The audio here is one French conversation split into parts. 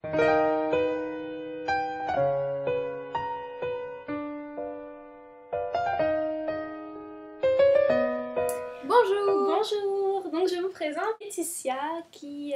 Bonjour! Bonjour! Donc je vous présente Laetitia qui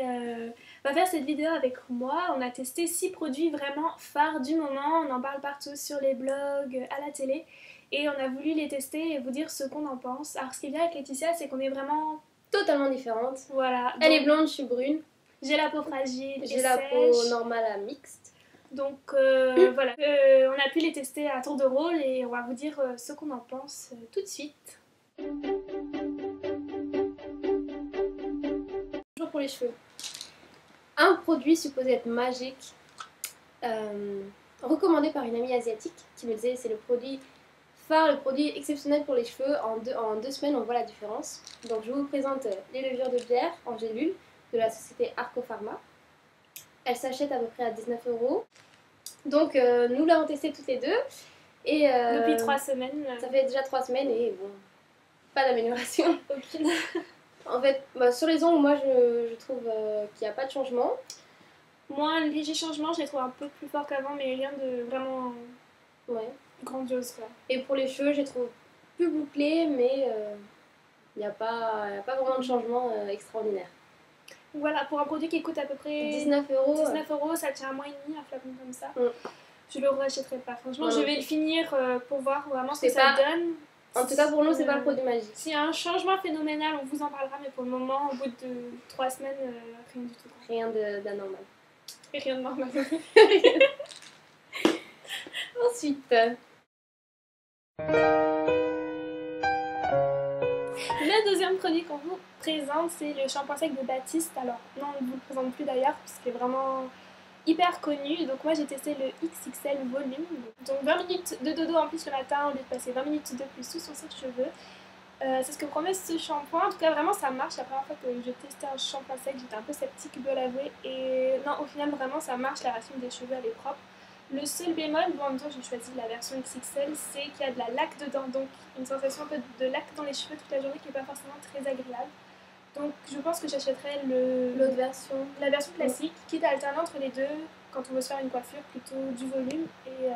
va faire cette vidéo avec moi. On a testé 6 produits vraiment phares du moment, on en parle partout sur les blogs, à la télé et on a voulu les tester et vous dire ce qu'on en pense. Alors ce qui est bien avec Laetitia, c'est qu'on est vraiment Totalement différente. voilà. Elle est blonde, je suis brune. J'ai la peau fragile, j'ai la peau normale à mixte. Donc voilà, on a pu les tester à tour de rôle et on va vous dire ce qu'on en pense tout de suite. Toujours pour les cheveux. Un produit supposé être magique, recommandé par une amie asiatique qui me disait c'est le produit phare, le produit exceptionnel pour les cheveux. En deux semaines on voit la différence. Donc je vous présente les levures de bière en gélule de la société Arco Pharma. Elle s'achète à peu près à 19 €. Donc nous l'avons testé toutes les deux. Et depuis 3 semaines. Ça fait déjà 3 semaines et bon, pas d'amélioration. Aucune. En fait, sur les ongles, moi je trouve qu'il n'y a pas de changement. Moi, un léger changement, je les trouve un peu plus forts qu'avant, mais rien de vraiment grandiose quoi. Et pour les cheveux, je les trouve plus bouclés, mais il n'y a pas vraiment de changement extraordinaire. Voilà, pour un produit qui coûte à peu près 19 €. 19 €, ça tient un mois et demi, un flacon comme ça. Mm. Je le rachèterai pas. Franchement, je vais le finir pour voir vraiment ce que ça donne. En tout cas, pour nous, c'est pas le produit magique. S'il y a un changement phénoménal, on vous en parlera, mais pour le moment, au bout de 3 semaines, rien du tout. Rien d'anormal. Et rien de normal. Ensuite, le deuxième produit qu'on vous présente, c'est le shampoing sec de Baptiste. Alors, non, on ne vous le présente plus d'ailleurs, puisqu'il est vraiment hyper connu. Donc moi j'ai testé le XXL volume. Donc 20 minutes de dodo en plus le matin au lieu de passer 20 minutes de plus sous son sèche-cheveux. C'est ce que promet ce shampoing. En tout cas vraiment ça marche. La première fois que je testais un shampoing sec, j'étais un peu sceptique, je dois l'avouer. Et non, au final vraiment ça marche, la racine des cheveux elle est propre. Le seul bémol, bon, en même temps j'ai choisi la version XXL, c'est qu'il y a de la laque dedans. Donc une sensation un peu de laque dans les cheveux toute la journée qui n'est pas forcément très agréable. Donc je pense que j'achèterais la version classique, quitte à alterner entre les deux quand on veut se faire une coiffure, plutôt du volume et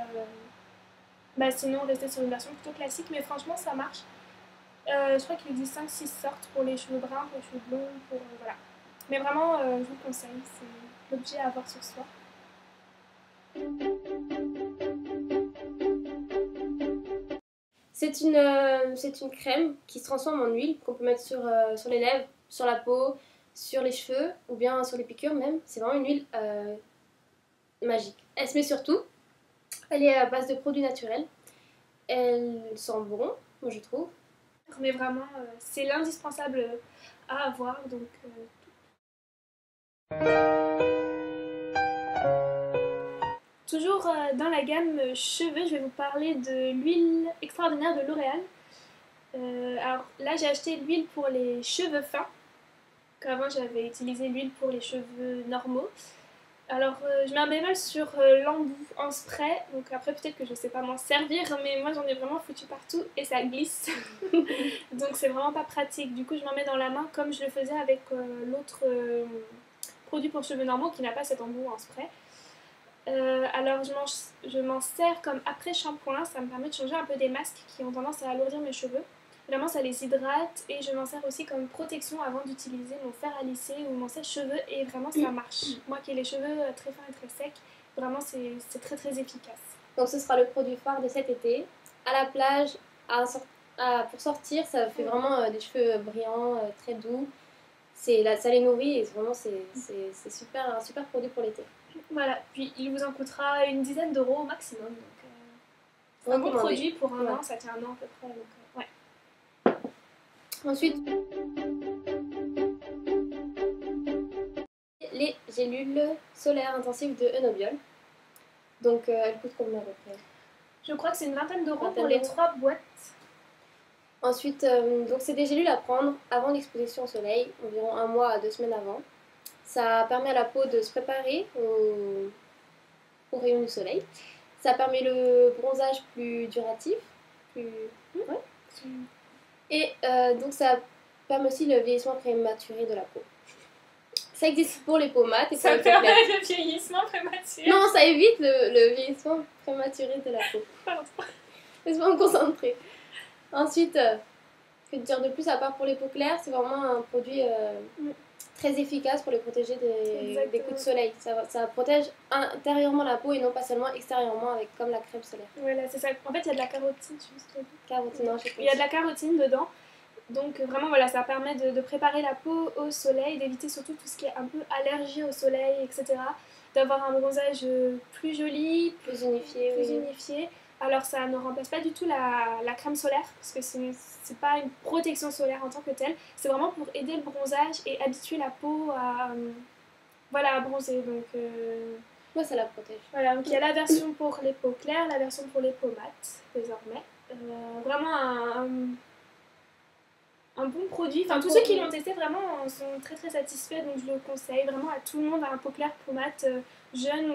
sinon rester sur une version plutôt classique, mais franchement ça marche. Je crois qu'il existe 5-6 sortes pour les cheveux bruns, pour les cheveux blonds, voilà. Mais vraiment je vous le conseille, c'est l'objet à avoir sur soi. c'est une crème qui se transforme en huile qu'on peut mettre sur les lèvres, sur la peau, sur les cheveux ou bien sur les piqûres même. C'est vraiment une huile magique. Elle se met sur tout. Elle est à base de produits naturels. Elle sent bon, moi je trouve. Mais vraiment, c'est l'indispensable à avoir. Donc, toujours dans la gamme cheveux, je vais vous parler de l'huile extraordinaire de L'Oréal. Alors là, j'ai acheté l'huile pour les cheveux fins. Qu'avant, j'avais utilisé l'huile pour les cheveux normaux. Alors, je mets un bémol sur l'embout en spray. Donc après, peut-être que je sais pas m'en servir, mais moi, j'en ai vraiment foutu partout et ça glisse. Donc, c'est vraiment pas pratique. Du coup, je m'en mets dans la main comme je le faisais avec l'autre produit pour cheveux normaux qui n'a pas cet embout en spray. Alors je m'en sers comme après shampoing, ça me permet de changer un peu des masques qui ont tendance à alourdir mes cheveux. Vraiment ça les hydrate et je m'en sers aussi comme protection avant d'utiliser mon fer à lisser ou mon sèche-cheveux et vraiment ça marche. Moi qui ai les cheveux très fins et très secs, vraiment c'est très très efficace. Donc ce sera le produit phare de cet été. À la plage, pour sortir, ça fait vraiment des cheveux brillants, très doux. Ça les nourrit et vraiment c'est un super produit pour l'été. Voilà, puis il vous en coûtera une dizaine d'euros au maximum. Donc, c'est un bon produit pour un an, ça tient un an à peu près. Donc, Ensuite, les gélules solaires intensives de Enobiol. Donc elles coûtent combien à peu près? Je crois que c'est une vingtaine d'euros pour les 3 boîtes. Ensuite, donc c'est des gélules à prendre avant l'exposition au soleil, environ 1 mois à 2 semaines avant. Ça permet à la peau de se préparer au rayon du soleil. Ça permet le bronzage plus duratif. Et donc ça permet aussi le vieillissement prématuré de la peau. Ça existe pour les peaux mates et pour Ça les peaux claires. permet le vieillissement prématuré. Non, ça évite le vieillissement prématuré de la peau. Pardon. Laisse-moi me concentrer. Ensuite, que dire de plus à part pour les peaux claires, c'est vraiment un produit très efficace pour les protéger des coups de soleil. Ça protège intérieurement la peau et non pas seulement extérieurement avec comme la crème solaire. Voilà, c'est ça. En fait, il y a de la carotine, Carotine, non, je sais pas. Il y a de la carotine dedans. Donc vraiment, voilà, ça permet de préparer la peau au soleil, d'éviter surtout tout ce qui est un peu allergie au soleil, etc. D'avoir un bronzage plus joli, Plus unifié, plus oui. unifié. Alors ça ne remplace pas du tout la crème solaire, parce que c'est pas une protection solaire en tant que telle. C'est vraiment pour aider le bronzage et habituer la peau à, voilà, à bronzer. Donc, Moi, ça la protège. voilà, donc il y a la version pour les peaux claires, la version pour les peaux mates, désormais. Vraiment un bon produit. Enfin, tous ceux qui l'ont testé vraiment sont très très satisfaits, donc je le conseille vraiment à tout le monde, à un peau claire, peau mate, jeune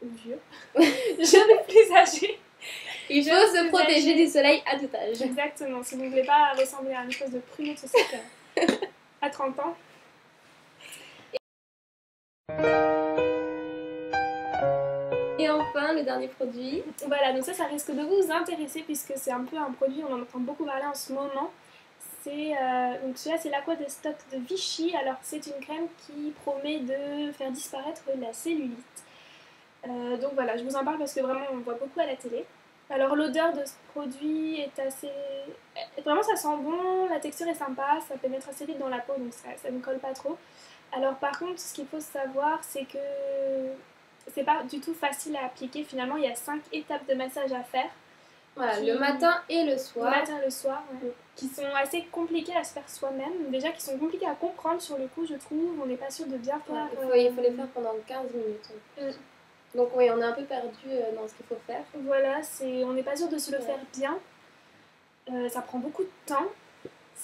ou vieux, jeune et plus âgé. Il faut se protéger du soleil à tout âge. Exactement, si vous ne voulez pas ressembler à une espèce de pruneau de société à 30 ans. Et enfin, le dernier produit. Voilà, donc ça risque de vous intéresser puisque c'est un peu un produit, on en entend beaucoup parler en ce moment. Donc celui-là, c'est l'Aqua de Stock de Vichy. Alors c'est une crème qui promet de faire disparaître la cellulite. Donc voilà, je vous en parle parce que vraiment on le voit beaucoup à la télé. Alors l'odeur de ce produit est assez... Vraiment ça sent bon, la texture est sympa, ça pénètre assez vite dans la peau donc ça ne colle pas trop. Alors par contre, ce qu'il faut savoir, c'est que c'est pas du tout facile à appliquer. Finalement, il y a 5 étapes de massage à faire. Voilà, le matin et le soir. Le matin et le soir, ouais. Qui sont assez compliquées à se faire soi-même. Déjà, qui sont compliquées à comprendre sur le coup, je trouve. On n'est pas sûr de bien faire. Il faut les faire pendant 15 minutes. Donc oui, on est un peu perdu dans ce qu'il faut faire. Voilà, on n'est pas sûr de se le faire bien. Ça prend beaucoup de temps.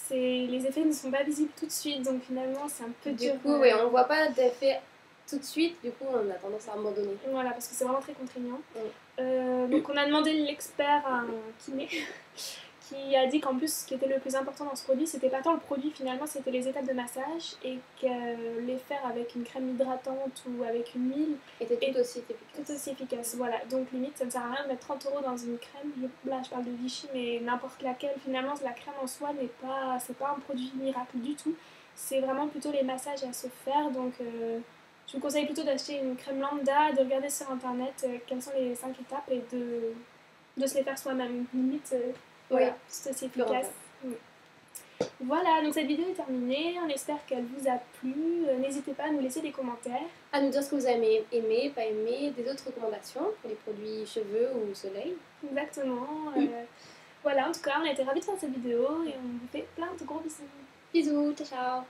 Les effets ne sont pas visibles tout de suite, donc finalement c'est un peu dur. Du coup, oui, on ne voit pas d'effet tout de suite, du coup on a tendance à abandonner. Voilà, parce que c'est vraiment très contraignant. Donc on a demandé l'expert à un kiné qui a dit qu'en plus ce qui était le plus important dans ce produit, c'était pas tant le produit finalement, c'était les étapes de massage et que les faire avec une crème hydratante ou avec une huile était tout aussi efficace. Tout aussi efficace, voilà. Donc limite ça ne sert à rien de mettre 30 € dans une crème. Là je parle de Vichy, mais n'importe laquelle. Finalement la crème en soi c'est pas un produit miracle du tout. C'est vraiment plutôt les massages à se faire. Donc je vous conseille plutôt d'acheter une crème lambda, de regarder sur internet quelles sont les 5 étapes et de se les faire soi-même. Limite, voilà, c'est aussi efficace. Voilà, donc cette vidéo est terminée. On espère qu'elle vous a plu. N'hésitez pas à nous laisser des commentaires. À nous dire ce que vous avez aimé, pas aimé, des autres recommandations pour les produits cheveux ou soleil. Exactement. Voilà, en tout cas, on a été ravis de faire cette vidéo et on vous fait plein de gros bisous. Bisous, ciao ciao.